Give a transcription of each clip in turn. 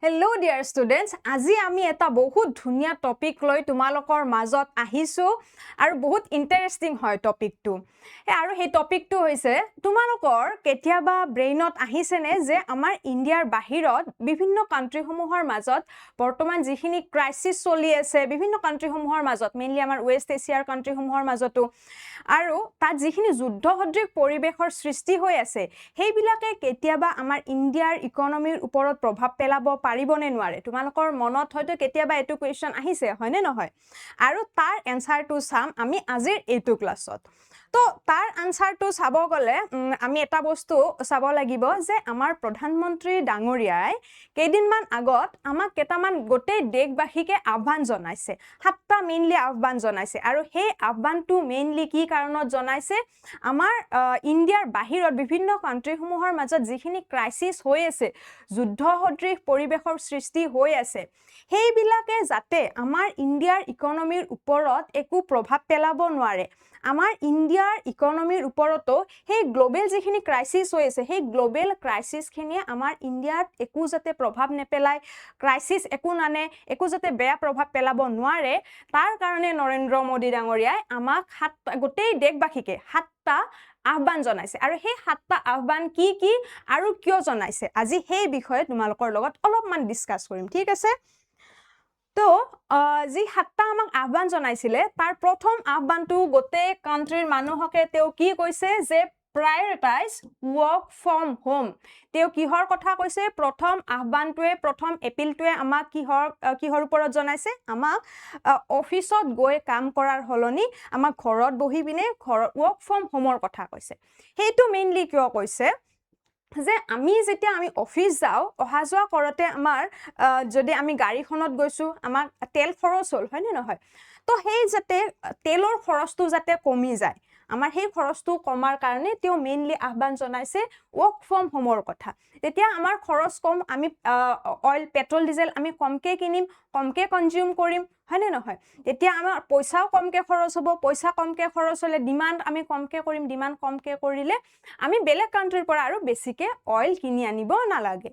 Hello dear students, আজি আমি এটা বহুত ধুনিয়া টপিক লৈ তোমালোকৰ মাজত আহিছো আৰু বহুত ইন্টাৰেষ্টিং হয় টপিকটো আৰু সেই টপিকটো হৈছে তোমালোকৰ কেতিয়াবা ব্ৰেইনত আহিছেনে যে আমাৰ ইণ্ডিয়াৰ বাহিৰত বিভিন্ন কান্ট্ৰিসমূহৰ মাজত বৰ্তমান যিখিনি ক্ৰাইসিস চলি আছে বিভিন্ন কান্ট্ৰিসমূহৰ মাজত মেইনলি আমাৰ ওয়েষ্ট এছিয়াৰ কান্ট্ৰিসমূহৰ মাজতো আৰু তাত যিখিনি যুদ্ধ সদৃশ পৰিবেশৰ সৃষ্টি হৈ আছে সেইবিলাকে কেতিয়াবা আমাৰ ইণ্ডিয়াৰ ইকনমিৰ ওপৰত প্ৰভাৱ পেলাব পাৰিবনে নোৱাৰে তোমালোকৰ মনত হয়তো কেতিয়াবা এটো কোৱেশ্চন আহিছে হয়নে নহয় আৰু তাৰ এনসাৰটো চাম আমি আজিৰ এটো ক্লাছত তো তাৰ আনসাৰটো চাব গলে আমি এটা বস্তু চাব লাগিব যে আমাৰ প্ৰধানমন্ত্ৰী ডাঙৰীয়াই কেইদিনমান আগত আমাক কেটামান গোটেই দেশবাসীকে আহ্বান জনাইছে সাতটা মেইনলি আহ্বান জনাইছে আৰু সেই আহ্বানটো মেইনলি কি কাৰণত জনাইছে আমাৰ ইণ্ডিয়াৰ বাহিৰত বিভিন্ন কান্ট্ৰিসমূহৰ মাজত যিখিনি ক্ৰাইসিস হৈ আছে যুদ্ধ সদৃশ পৰিবেশৰ সৃষ্টি হৈ আছে সেইবিলাকে যাতে আমাৰ ইণ্ডিয়াৰ ইকনমিৰ ওপৰত একো প্ৰভাৱ পেলাব নোৱাৰে আমাৰ ইণ্ডিয়াৰ ইকনমিৰ ওপৰতো সেই গ্লোবেল যিখিনি ক্ৰাইসিস হৈ আছে সেই গ্লোবেল ক্ৰাইসিসখিনিয়ে আমাৰ ইণ্ডিয়াত একো যাতে প্ৰভাৱ নেপেলায় ক্ৰাইসিস একো নানে একো যাতে বেয়া প্ৰভাৱ পেলাব নোৱাৰে তাৰ কাৰণে নৰেন্দ্ৰ মোদী ডাঙৰীয়াই আমাক গোটেই দেশবাসীকে সাতটা আহ্বান জনাইছে আৰু সেই সাতটা আহ্বান কি আৰু কিয় জনাইছে আজি সেই বিষয়ে তোমালোকৰ লগত অলপমান ডিসকাস কৰিম ঠিক আছে তো যি সাতটা আমাক আহ্বান জনাইছিলে তাৰ প্ৰথম আহ্বানটো গোটেই কান্ট্ৰিৰ মানুহকে তেও কি কৈছে যে prioritize work from home তেও কিহৰ কথা কৈছে প্ৰথম আহ্বানটোৱে প্ৰথম এপিলটোৱে আমাক কিহৰ ওপৰত জনাইছে আমাক অফিসত গৈ কাম কৰাৰ হলনি আমাক ঘৰত বহি পিনে work from homeৰ কথা কৈছে হেইটো মেইনলি কিয় কৈছে যে আমি যেতিয়া আমি অফিস যাও অহা যোৱা কৰতে আমাৰ যদি আমি গাড়ীখনত গৈছো আমাক তেল খৰচ হল হয়নে নহয় তো সেই যাতে তেলৰ খৰচটো যাতে কমি যায় আমাৰ সেই খৰচটো কমাৰ কাৰণে তেও মেইনলি আহ্বান জনাইছে work from homeৰ কথা তেতিয়া আমাৰ খৰচ কম আমি অইল পেট্ৰল ডিজেল আমি কমকে কিনিম কমকে কনজিউম কৰিম হয়নে নহয় তেতিয়া আমাৰ পইচাও কমকে খৰচ হ'ব পইচা কমকে খৰচ হলে ডিমান্ড আমি কমকে কৰিম ডিমান্ড কমকে কৰিলে আমি বেলেগ কান্ট্ৰিৰ পৰা আৰু বেছিকে অইল কিনি আনিব নালাগে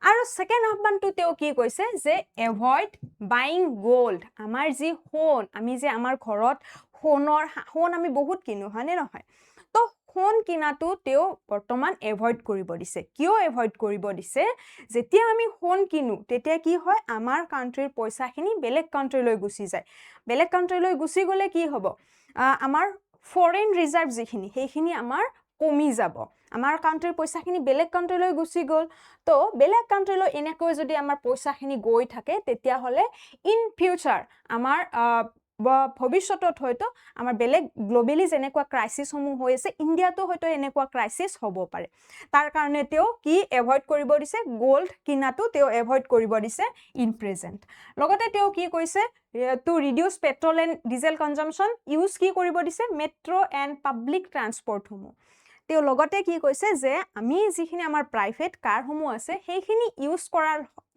আৰু সেকেন্ড আহ্বানটো তেও কি কৈছে যে এভয়েড বাইং গোল্ড আমাৰ যি সোণ আমি যে আমাৰ ঘৰত সোণ আমি বহুত কিনো হয়নে নহয় তো সোণ কিনাটো তেও বৰ্তমান এভয়েড কৰিব দিছে কিয় এভয়েড কৰিব দিছে যেতিয়া আমি সোণ কিনো তেতিয়া কি হয় আমাৰ কান্ট্ৰিৰ পইচাখিনি বেলেগ কান্ট্ৰিলৈ গুচি যায় বেলেগ কান্ট্ৰিলৈ গুচি গলে কি হ'ব আমাৰ ফৰেন ৰিজাৰ্ভ যিখিনি সেইখিনি আমাৰ কমি যাব আমাৰ কান্ট্ৰিৰ পইচাখিনি বেলেগ কান্ট্ৰিলৈ গুচি গল তো বেলেগ কান্ট্ৰিলৈ এনেকৈ যদি আমাৰ পইচাখিনি গৈ থাকে তেতিয়া হলে ইন ফিউচাৰ আমাৰ ভৱিষ্যতত হয়তো আমাৰ বেলেগ গ্লোবেলি যেনেকুৱা ক্ৰাইসিস সমূহ হৈ আছে ইণ্ডিয়াতো হয়তো এনেকুৱা ক্ৰাইসিস হ'ব পাৰে তাৰ কাৰণে তেও কি এভয়েড কৰিব দিছে গোল্ড কিনাটো তেও এভয়েড কৰিব দিছে ইন প্ৰেজেন্ট লগতে তেও কি কৈছে to reduce petrol and diesel consumption use কি কৰিব দিছে মেট্ৰো এণ্ড পাব্লিক ট্ৰান্সপোৰ্ট সমূহ তেও লগতে কি কৈছে যে আমি যিখিনি আমাৰ প্ৰাইভেট কাৰ সমূহ আছে সেইখিনি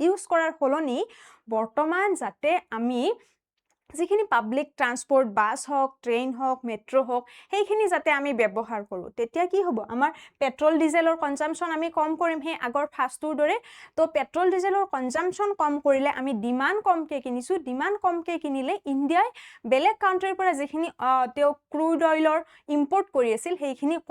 ইউজ কৰাৰ হলনি বৰ্তমান যাতে আমি যিখিনি পাব্লিক ট্ৰান্সপোৰ্ট বাস হওক ট্ৰেইন হওক মেট্ৰো হওক সেইখিনি যাতে আমি ব্যৱহাৰ কৰো তেতিয়া কি হ'ব আমাৰ পেট্ৰল ডিজেলৰ কনজাম্পশন আমি কম কৰিম হে আগৰ ফাস্টৰ দৰে তো পেট্ৰল ডিজেলৰ কনজাম্পশন কম কৰিলে আমি ডিমান্ড কমকে কিনিছো ডিমান্ড কমকে কিনিলে ইণ্ডিয়াই বেলেগ কান্ট্ৰিৰ পৰা যিখিনি তেও ক্ৰুড অইলৰ ইম্পৰ্ট কৰি আছিল সেইখিনি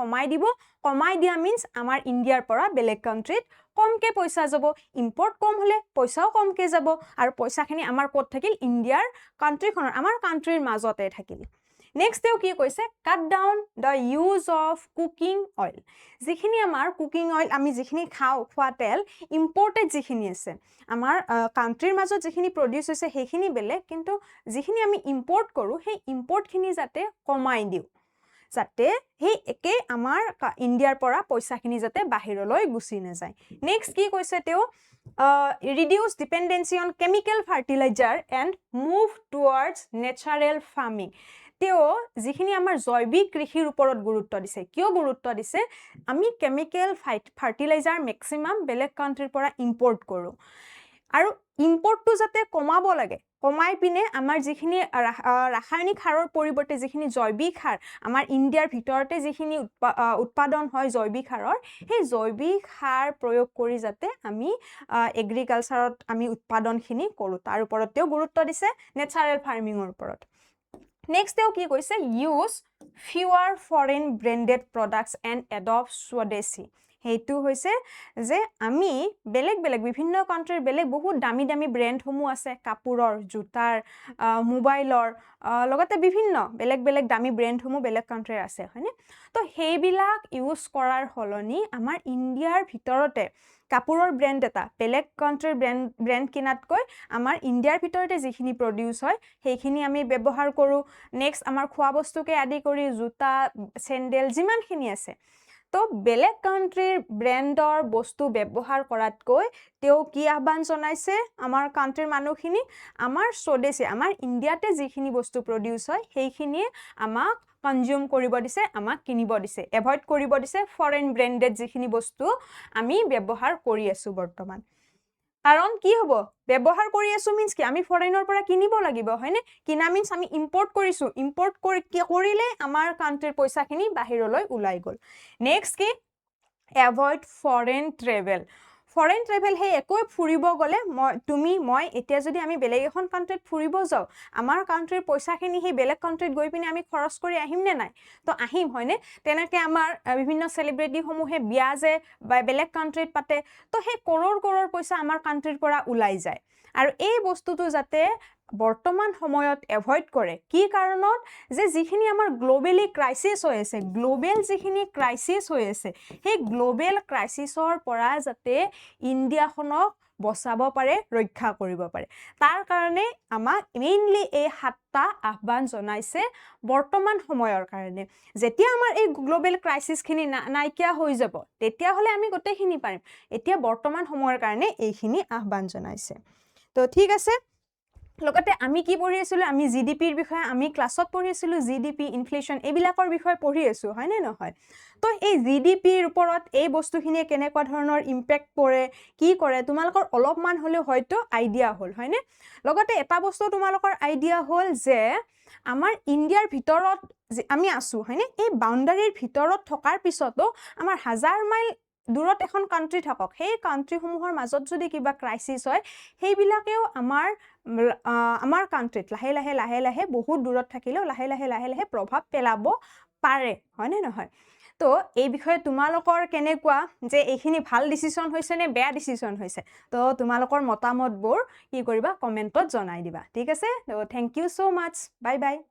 কমাই দিয়া মিন্স আমাৰ ইণ্ডিয়াৰ পৰা বেলেগ কান্ট্ৰিত কমকে পইচা যাব ইম্পৰ্ট কম হলে পইচাও কমকে যাব আৰু পইচাখিনি আমাৰ ক'ত থাকিল ইণ্ডিয়াৰ কান্ট্ৰিখনৰ আমাৰ কান্ট্ৰিৰ মাজতে থাকিল নেক্সট তেও কি কৈছে cut down da use of cooking oil যিখিনি আমাৰ কুকিং অইল আমি যিখিনি খোৱা তেল ইম্পৰ্টেড যিখিনি আছে আমাৰ কান্ট্ৰিৰ মাজত যিখিনি প্ৰডিউস হৈছে সেইখিনি বেলেগ কিন্তু যিখিনি আমি ইম্পৰ্ট কৰো সেই ইম্পৰ্টখিনি যাতে কমাই দিও যাতে সেই একে আমাৰ ইণ্ডিয়াৰ পৰা পইচাখিনি যাতে বাহিৰলৈ গুচি নাযায় নেক্সট কি কৈছে তেও reduce dependency on chemical fertilizer and move towards natural farming তেও যিখিনি আমাৰ জৈৱিক কৃষিৰ ওপৰত গুৰুত্ব দিছে কিয় গুৰুত্ব দিছে আমি কেমিক্যাল ফাৰ্টিলাইজাৰ ম্যাক্সিমাম বেলেগ কান্ট্ৰিৰ পৰা ইম্পৰ্ট কৰো আৰু ইম্পৰ্টটো যাতে কমাব লাগে কমাই পিনে আমাৰ যিখিনি ৰাসায়নিক সাৰৰ পৰিৱৰ্তে যিখিনি জৈৱিক সাৰ আমাৰ ইণ্ডিয়াৰ ভিতৰতে যিখিনি উৎপাদন হয় জৈৱিক সাৰৰ সেই জৈৱিক সাৰ প্ৰয়োগ কৰি যাতে আমি এগ্ৰিকালচাৰত আমি উৎপাদনখিনি কৰোঁ তাৰ ওপৰত তেওঁ গুৰুত্ব দিছে নেচাৰেল ফাৰ্মিঙৰ ওপৰত নেক্সট তেওঁ কি কৈছে use fewer foreign branded products and adopt swadeshi সেইটো হৈছে যে আমি বেলেগ বেলেগ বিভিন্ন কাণ্ট্ৰিৰ বেলেগ বহুত দামী দামী ব্ৰেণ্ডসমূহ আছে কাপোৰৰ জোতাৰ মোবাইলৰ লগতে বিভিন্ন বেলেগ বেলেগ দামী ব্ৰেণ্ডসমূহ বেলেগ কাণ্ট্ৰিৰ আছে হয়নে তো সেইবিলাক ইউজ কৰাৰ সলনি আমাৰ ইণ্ডিয়াৰ ভিতৰতে কাপোৰৰ ব্ৰেণ্ড এটা বেলেগ কাণ্ট্ৰিৰ ব্ৰেণ্ড কিনাতকৈ আমাৰ ইণ্ডিয়াৰ ভিতৰতে যিখিনি প্ৰডিউচ হয় সেইখিনি আমি ব্যৱহাৰ কৰোঁ নেক্সট আমাৰ খোৱা বস্তুকে আদি কৰি জোতা চেণ্ডেল যিমানখিনি আছে তো বেলেগ কাণ্ট্ৰিৰ ব্ৰেণ্ডৰ বস্তু ব্যৱহাৰ কৰাতকৈ তেওঁ কি আহ্বান জনাইছে আমাৰ কাণ্ট্ৰিৰ মানুহখিনি আমাৰ স্বদেশী আমাৰ ইণ্ডিয়াতে যিখিনি বস্তু প্ৰডিউচ হয় সেইখিনিয়ে আমাক কনজিউম কৰিব দিছে আমাক কিনিব দিছে এভয়েড কৰিব দিছে ফৰেন ব্ৰেণ্ডেড যিখিনি বস্তু আমি ব্যৱহাৰ কৰি আছো বৰ্তমান কাৰণ কি হ'ব ব্যৱহাৰ কৰি আছো মিন্স কি আমি ফৰেনৰ পৰা কিনিব লাগিব হয়নে কিনা মিন্স আমি ইম্পৰ্ট কৰিছো ইম্পৰ্ট কৰিলে আমাৰ কাণ্ট্ৰিৰ পইচাখিনি বাহিৰলৈ ওলাই গ'ল নেক্সট কি এভয়েড ফৰেন ট্ৰেভেল সেই একো ফুৰিব গ'লে মই এতিয়া যদি আমি বেলেগ এখন কাণ্ট্ৰিত ফুৰিব যাওঁ আমাৰ কাণ্ট্ৰিৰ পইচাখিনি সেই বেলেগ কাণ্ট্ৰিত গৈ পিনে আমি খৰচ কৰি আহিম নে নাই তো আহিম হয়নে তেনেকৈ আমাৰ বিভিন্ন চেলিব্ৰিটিসমূহে বিয়া যে বেলেগ কাণ্ট্ৰিত পাতে তো সেই কৰোৰ পইচা আমাৰ কাণ্ট্ৰিৰ পৰা ওলাই যায় আৰু এই বস্তুটো যাতে বৰ্তমান সময়ত এভয়েড কৰে কি কাৰণত যে যিখিনি আমাৰ গ্লোবেলি ক্ৰাইচিছ হৈ আছে গ্লোবেল যিখিনি ক্ৰাইচিছ হৈ আছে সেই গ্লোবেল ক্ৰাইচিছৰ পৰা যাতে ইণ্ডিয়াখনক বচাব পাৰে ৰক্ষা কৰিব পাৰে তাৰ কাৰণে আমাক মেইনলি এই 7টা আহ্বান জনাইছে বৰ্তমান সময়ৰ কাৰণে যেতিয়া আমাৰ এই গ্লোবেল ক্ৰাইচিছখিনি নাইকিয়া হৈ যাব তেতিয়াহ'লে আমি গোটেইখিনি পাৰিম এতিয়া বৰ্তমান সময়ৰ কাৰণে এইখিনি আহ্বান জনাইছে তো ঠিক আছে লগতে আমি কি পঢ়ি আছিলো আমি জিডিপিৰ বিষয়ে আমি ক্লাছত পঢ়ি আছিলো জিডিপি ইনফ্লেশ্যন এইবিলাকৰ বিষয়ে পঢ়ি আছো হয় নে নহয় তো এই জিডিপিৰ ওপৰত এই বস্তুখিনিয়ে কেনেকুৱা ধৰণৰ ইম্পেক্ট পৰে কি কৰে তোমালোকৰ অলপমান হ'লেও হয়তো আইডিয়া হ'ল হয়নে লগতে এটা বস্তু তোমালোকৰ আইডিয়া হ'ল যে আমাৰ ইণ্ডিয়াৰ ভিতৰত আমি আছো হয়নে এই বাউণ্ডাৰীৰ ভিতৰত থকাৰ পিছতো আমাৰ হাজাৰ মাইল দূৰত এখন কাণ্ট্ৰি থাকক সেই কাণ্ট্ৰিসমূহৰ মাজত যদি কিবা ক্ৰাইচিছ হয় সেইবিলাকেও আমাৰ কাণ্ট্ৰিত লাহে লাহে বহুত দূৰত থাকিলেও লাহে লাহে প্ৰভাৱ পেলাব পাৰে হয়নে নহয় তো এই বিষয়ে তোমালোকৰ কেনেকুৱা যে এইখিনি ভাল ডিসিশন হৈছে নে বেয়া ডিসিশন হৈছে তো তোমালোকৰ মতামতবোৰ কি কৰিবা কমেন্টত জনাই দিবা ঠিক আছে তো thank you so much bye by